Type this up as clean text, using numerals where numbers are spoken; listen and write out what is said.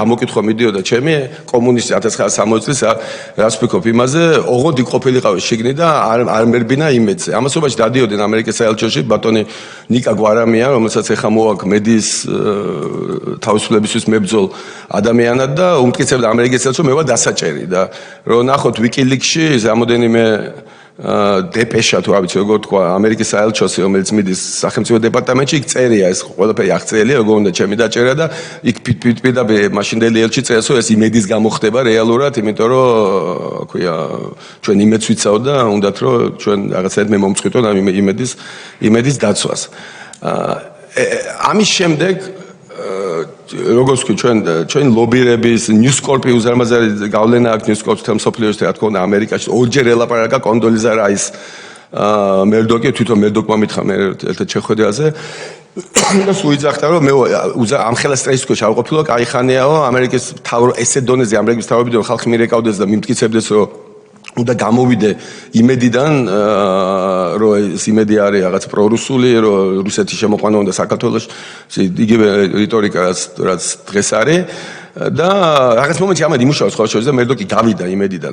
გამოკითხვა მიდიოდა ჩემი კომუნისტი 1960 წელს რაც ვფიქრობ იმაზე, ოღონდ იქ ყოფილიყავი შიგნით და არ მერბინა იმედზე. ამასობაში დადიოდნენ ამერიკის საელჩოში ბატონი ნიკა გვარამია, რომელსაც ეხა მოაქვს მედიის თავისუფლებისთვის მებრძოლ ადამიანად და უმტკიცებდა ამერიკის საელჩო მე ვარ დასაჭერი და რომ ნახოთ WikiLeaks-ში რამოდენიმე დეპეშა თუ არ ვიცი როგორ თქვა ამერიკის საელჩოს რომელიც მიდის სახელმწიფო დეპარტამენტში იქ წერია ეს ყველაფერი აღწერილია როგორ უნდა ჩემი დაჭერა და იქ პირდაპირ მაშინდელი ელჩი წერს რომ ეს იმედის გამოხდება რეალურად იმიტომ რომ ქვია ჩვენ იმედს ვიცავ და უნდათ რომ ჩვენ რაღაცაერთ მე მომწყვიტონ ამ იმედის დაცვას ამის შემდეგ როგორც ვთქვი ჩვენ ლობირების News Corp-ი უზარმაზარი გავლენა აქვს News Corp-ს თელ მსოფლიოში რა თქმა უნდა ამერიკაში ორჯერ ელაპარაკა კონდოლიზა რაის მერდოკი თვითონ მერდოკმა მითხრა მე ერთ შეხვედრაზე და სულ იძახდა რომ მე ამ ხელა სტრესის ქვეშ არ ვყოფილო კაი ხანიაო ამერიკის ესე დონეზე ამერიკის თავები რომ ხალხი მირეკავდეს და მიმტკიცებდეს რომ უნდა გამოვიდე იმედიდან რომ ეს იმედი არის რაღაც პრორუსული რომ რუსეთის შემოყვანა უნდა საქართველოს იგივე რიტორიკა რაც დღეს არის და რაღაც მომენტში ამად იმუშაოს ხოლმე და მერდოკი გავიდა იმედიდან